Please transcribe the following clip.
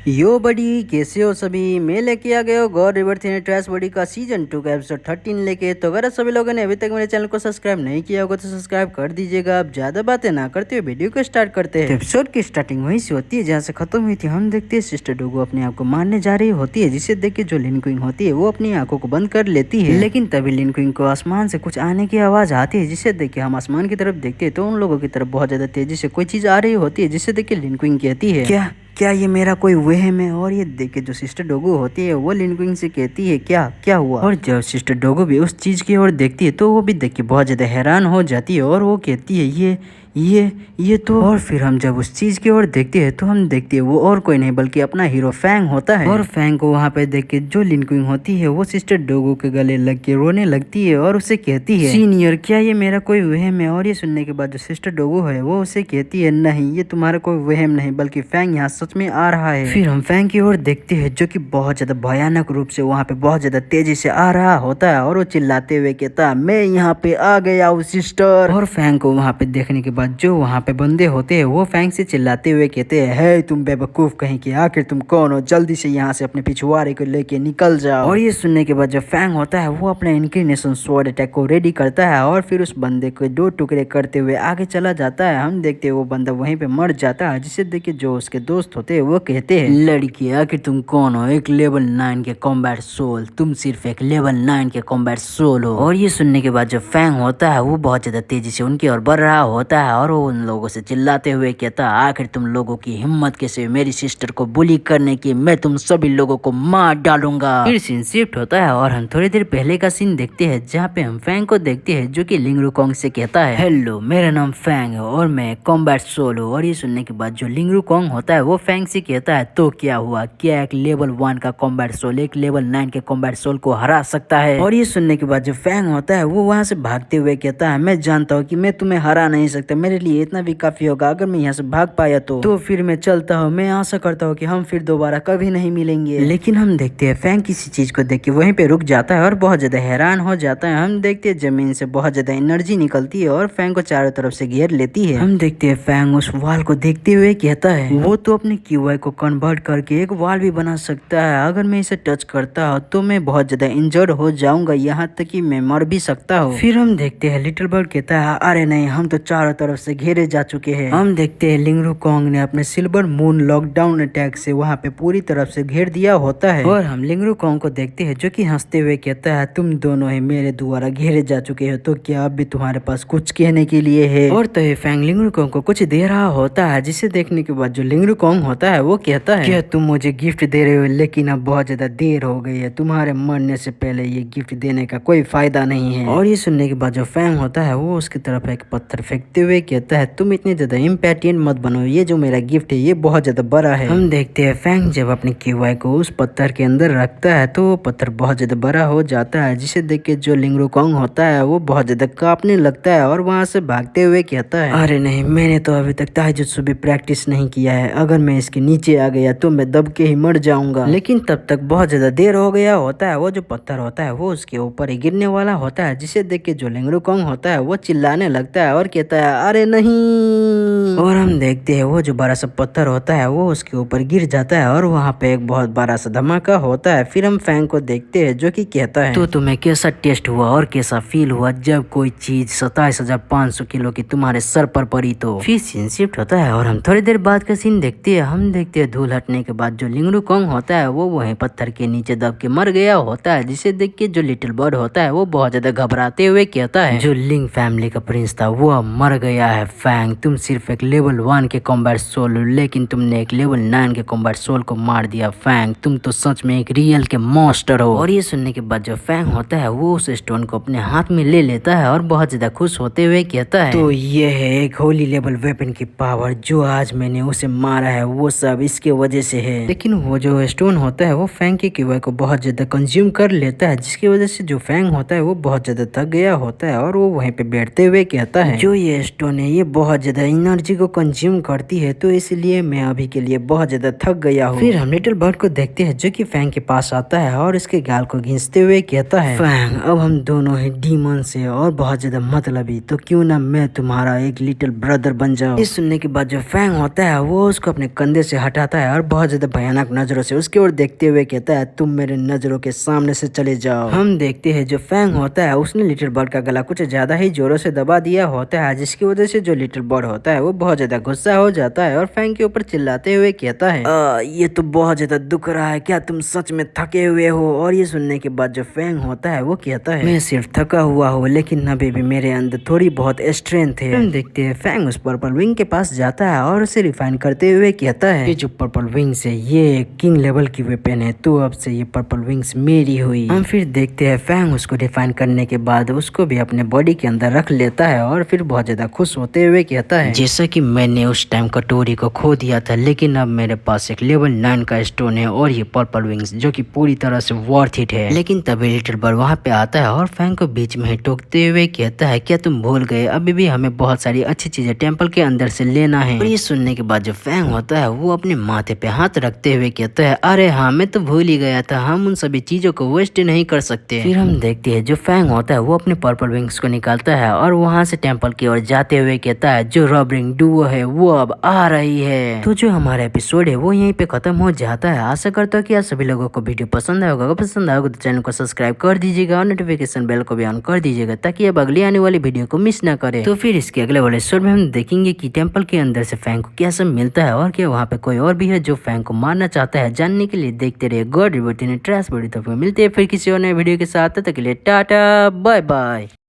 यो बडी कैसे हो सभी। मैं लेके आ गया हूँ गॉड रिवर थीन ट्रैश बॉडी का सीजन 2 का एपिसोड 13 लेके। तो अगर सभी लोगों ने अभी तक मेरे चैनल को सब्सक्राइब नहीं किया होगा तो सब्सक्राइब कर दीजिएगा। अब ज्यादा बातें ना करते हुए वीडियो को स्टार्ट करते हैं। तो एपिसोड की स्टार्टिंग वहीं से होती है जहाँ से खत्म हुई थी। हम देखते हैं सिस्टर डोगो अपने आप को मारने जा रही होती है, जिसे देख के जो लिन क्विंग होती है वो अपनी आंखों को बंद कर लेती है। लेकिन तभी लिन क्विंग को आसमान से कुछ आने की आवाज आती है, जिसे देख के हम आसमान की तरफ देखते हैं तो उन लोगों की तरफ बहुत ज्यादा तेजी से कोई चीज आ रही होती है, जिसे देख के लिन क्विंग कहती है क्या क्या ये मेरा कोई वहम है। और ये देख के जो सिस्टर डोगो होती है वो लिन क्विंग से कहती है क्या क्या हुआ। और जब सिस्टर डोगो भी उस चीज की ओर देखती है तो वो भी देख के बहुत ज्यादा हैरान हो जाती है और वो कहती है ये तो। और फिर हम जब उस चीज की ओर देखते हैं तो हम देखते हैं वो और कोई नहीं बल्कि अपना हीरो फैंग होता है। और फैंग को वहाँ पे देख के जो लिन क्विंग होती है वो सिस्टर डोगो के गले लग के रोने लगती है और उसे कहती है सीनियर क्या ये मेरा कोई वहम है। और ये सुनने के बाद जो सिस्टर डोगो है वो उसे कहती है नहीं ये तुम्हारा कोई वहम नहीं बल्कि फैंग यहाँ सच में आ रहा है। फिर हम फैंग की ओर देखते हैं जो कि बहुत ज्यादा भयानक रूप से वहाँ पे बहुत ज्यादा तेजी से आ रहा होता है और वो चिल्लाते हुए कहता मैं यहाँ पे आ गया हूँ सिस्टर। और फैंग को वहाँ पे देखने के बाद जो वहाँ पे बंदे होते हैं वो फैंग से चिल्लाते हुए कहते हैं हे तुम बेवकूफ कहीं के, आखिर तुम कौन हो, जल्दी से यहाँ से अपने पिछवाड़े को लेके निकल जाओ। और ये सुनने के बाद जो फैंग होता है वो अपना इंक्लिनेशन स्वॉर्ड अटैक को रेडी करता है और फिर उस बंदे को 2 टुकड़े करते हुए आगे चला जाता है। हम देखते हैं वो बंदा वहीं पे मर जाता है, जिसे देख के जो उसके दोस्त होते हैं वो कहते हैं लड़की आखिर तुम कौन हो, एक लेवल 9 के कॉम्बैट सोल, तुम सिर्फ एक लेवल 9 के कॉम्बैट सोल हो। और ये सुनने के बाद जो फैंग होता है वो बहुत ज्यादा तेजी से उनकी ओर बढ़ रहा होता है और वो उन लोगों से चिल्लाते हुए कहता आखिर तुम लोगों की हिम्मत कैसे मेरी सिस्टर को बुली करने की, मैं तुम सभी लोगों को मार डालूंगा। फिर सीन शिफ्ट होता है और हम थोड़ी देर पहले का सीन देखते हैं जहाँ पे हम फैंग को देखते हैं जो कि लिंगरू कॉन्ग से कहता है हेलो मेरा नाम फैंग है और मैं कॉम्बैट सोल हूँ। और ये सुनने के बाद जो लिंगरू कॉन्ग होता है वो फैंग से कहता है तो क्या हुआ, क्या एक लेवल 1 का कॉम्बैट सोल एक लेवल 9 के कॉम्बैट सोल को हरा सकता है। और ये सुनने के बाद जो फैंग होता है वो वहाँ से भागते हुए कहता है मैं जानता हूँ कि मैं तुम्हें हरा नहीं सकता, मेरे लिए इतना भी काफी होगा, अगर मैं यहाँ से भाग पाया तो फिर मैं चलता हूँ, मैं आशा करता हूँ कि हम फिर दोबारा कभी नहीं मिलेंगे। लेकिन हम देखते हैं फैंग किसी चीज को देख के वहीं पे रुक जाता है और बहुत ज्यादा हैरान हो जाता है। हम देखते हैं जमीन से बहुत ज्यादा एनर्जी निकलती है और फैंग को चारों तरफ से घेर लेती है। हम देखते हैं फैंग उस वाल को देखते हुए कहता है वो तो अपने क्यूआई को कन्वर्ट करके एक वाल भी बना सकता है, अगर मैं इसे टच करता हूँ तो मैं बहुत ज्यादा इंजर्ड हो जाऊंगा, यहाँ तक कि मैं मर भी सकता हूँ। फिर हम देखते हैं लिटिल बर्ड कहता है अरे नहीं हम तो चारों तरफ से घेरे जा चुके हैं। हम देखते हैं लिंगरू कॉन्ग ने अपने सिल्वर मून लॉकडाउन अटैक से वहाँ पे पूरी तरफ से घेर दिया होता है। और हम लिंगरू कॉन्ग को देखते हैं जो कि हंसते हुए कहता है तुम दोनों ही मेरे द्वारा घेरे जा चुके हो, तो क्या अब भी तुम्हारे पास कुछ कहने के लिए है। और तो ये फैंग लिंगरू कॉन्ग को कुछ दे रहा होता है, जिसे देखने के बाद जो लिंगरू कॉन्ग होता है वो कहता है क्या तुम मुझे गिफ्ट दे रहे हो, लेकिन अब बहुत ज्यादा देर हो गई है, तुम्हारे मरने से पहले ये गिफ्ट देने का कोई फायदा नहीं है। और ये सुनने के बाद जो फैंग होता है वो उसकी तरफ एक पत्थर फेंकते हुए कहता है तुम इतने ज्यादा इम्पैटिएंट मत बनो, ये जो मेरा गिफ्ट है ये बहुत ज्यादा बड़ा है। हम देखते हैं फैंग जब अपने क्यूआई को उस पत्थर के अंदर रखता है तो वो पत्थर बहुत ज्यादा बड़ा हो जाता है, जिसे देख के जो लिंगरू कॉन्ग होता है वो बहुत ज्यादा कांपने लगता है और वहां से भागते हुए कहता है अरे नहीं मैंने तो अभी तक ताइजुत्सु भी प्रैक्टिस नहीं किया है, अगर मैं इसके नीचे आ गया तो मैं दब के ही मर जाऊंगा। लेकिन तब तक बहुत ज्यादा देर हो गया होता है, वो जो पत्थर होता है वो उसके ऊपर ही गिरने वाला होता है, जिसे देख के जो लिंगरू कॉन्ग होता है वो चिल्लाने लगता है और कहता है अरे नहीं। और हम देखते हैं वो जो बड़ा सा पत्थर होता है वो उसके ऊपर गिर जाता है और वहाँ पे एक बहुत बड़ा सा धमाका होता है। फिर हम फैंग को देखते हैं जो कि कहता है तो तुम्हें कैसा टेस्ट हुआ और कैसा फील हुआ जब कोई चीज 27,500 किलो की तुम्हारे सर पर पड़ी। तो फिर सीन शिफ्ट होता है और हम थोड़ी देर बाद का सीन देखते हैं। हम देखते हैं धूल हटने के बाद जो लिंगरू कॉन्ग होता है वो वहीं पत्थर के नीचे दब के मर गया होता है, जिसे देख के जो लिटिल बर्ड होता है वो बहुत ज्यादा घबराते हुए कहता है जो लिंग फैमिली का प्रिंस था वो मर गया है। फैंग तुम सिर्फ एक लेवल 1 के कॉम्बैट सोल हो, लेकिन तुमने एक लेवल 9 के कॉम्बैट सोल को मार दिया। फैंग तुम तो सच में एक रियल के मॉन्स्टर हो। और ये सुनने के बाद जो फैंग होता है वो उस स्टोन को अपने हाथ में ले लेता है और बहुत ज्यादा खुश होते हुए कहता है तो ये है एक होली लेवल वेपन की पावर, जो आज मैंने उसे मारा है वो सब इसके वजह से है। लेकिन वो जो स्टोन होता है वो फैंग के क्यूआई को बहुत ज्यादा कंज्यूम कर लेता है, जिसकी वजह से जो फैंग होता है वो बहुत ज्यादा थक गया होता है और वो वहीं पे बैठते हुए कहता है जो ये स्टोन है ये बहुत ज्यादा एनर्जी को कंज्यूम करती है, तो इसलिए मैं अभी के लिए बहुत ज्यादा थक गया हूँ। फिर हम लिटिल बर्ड को देखते हैं जो कि फैंग के पास आता है और उसके गाल को घिसते हुए कहता है, फैंग अब हम दोनों ही डीमन से और बहुत ज्यादा मतलबी, तो क्यों ना मैं तुम्हारा एक लिटिल ब्रदर बन जाऊं। इस सुनने के बाद जो फैंग होता है वो उसको अपने कंधे से हटाता है और बहुत ज्यादा भयानक नजरों से उसकी ओर देखते हुए कहता है, तुम मेरे नजरों के सामने से चले जाओ। हम देखते हैं जो फैंग होता है उसने लिटिल बर्ड का गला कुछ ज्यादा ही जोरों से दबा दिया होता है, जिसकी वजह से जो लिटिल बर्ड होता है वो बहुत ज्यादा गुस्सा हो जाता है और फैंग के ऊपर चिल्लाते हुए कहता है, ये तो बहुत ज्यादा दुख रहा है, क्या तुम सच में थके हुए हो। और ये सुनने के बाद जो फैंग होता है वो कहता है, मैं सिर्फ थका हुआ हूँ लेकिन अभी भी मेरे अंदर थोड़ी बहुत स्ट्रेंथ है। हम देखते हैं फैंग उस पर्पल विंग के पास जाता है और उसे रिफाइन करते हुए कहता है, ये जो पर्पल विंग्स है ये किंग लेवल की वेपन है, तो अब से ये पर्पल विंग्स मेरी हुई। हम फिर देखते हैं फैंग उसको रिफाइन करने के बाद उसको भी अपने बॉडी के अंदर रख लेता है और फिर बहुत ज्यादा खुश होते हुए कहता है, जैसा कि मैंने उस टाइम कटोरी को खो दिया था, लेकिन अब मेरे पास एक लेवल 9 का स्टोन है और ये पर्पल विंग्स जो कि पूरी तरह से वर्थ इट है। लेकिन तभी लिटिल बर्ड वहाँ पे आता है और फैंग को बीच में ही टोकते हुए कहता है, क्या तुम भूल गए, अभी भी हमें बहुत सारी अच्छी चीजें टेम्पल के अंदर से लेना है। और ये सुनने के बाद जो फैंग होता है वो अपने माथे पे हाथ रखते हुए कहता है, अरे हाँ मैं तो भूल ही गया था, हम उन सभी चीजों को वेस्ट नहीं कर सकते। फिर हम देखते हैं जो फैंग होता है वो अपने पर्पल विंग्स को निकालता है और वहाँ से टेम्पल की ओर जाते हुए कहता है, जो रॉबरिंग डुओ है वो अब आ रही है। तो जो हमारा एपिसोड है वो यहीं पे खत्म हो जाता है। आशा करता हूँ कि आप सभी लोगों को वीडियो पसंद आएगा। अगर पसंद आएगा तो चैनल को सब्सक्राइब कर दीजिएगा और नोटिफिकेशन बेल को भी ऑन कर दीजिएगा ताकि अब अगली आने वाली वीडियो को मिस ना करे। तो फिर इसके अगले वाले एपिसोड में हम देखेंगे कि टेम्पल के अंदर से फैंग को क्या सब मिलता है और क्या वहाँ पे कोई और भी है जो फैंग को मारना चाहता है। जानने के लिए देखते रहिए गॉड रिवर्स इन ट्रैश बॉडी। तो मिलते हैं फिर किसी और नए वीडियो के साथ, तब तक के लिए टाटा बाय बाय।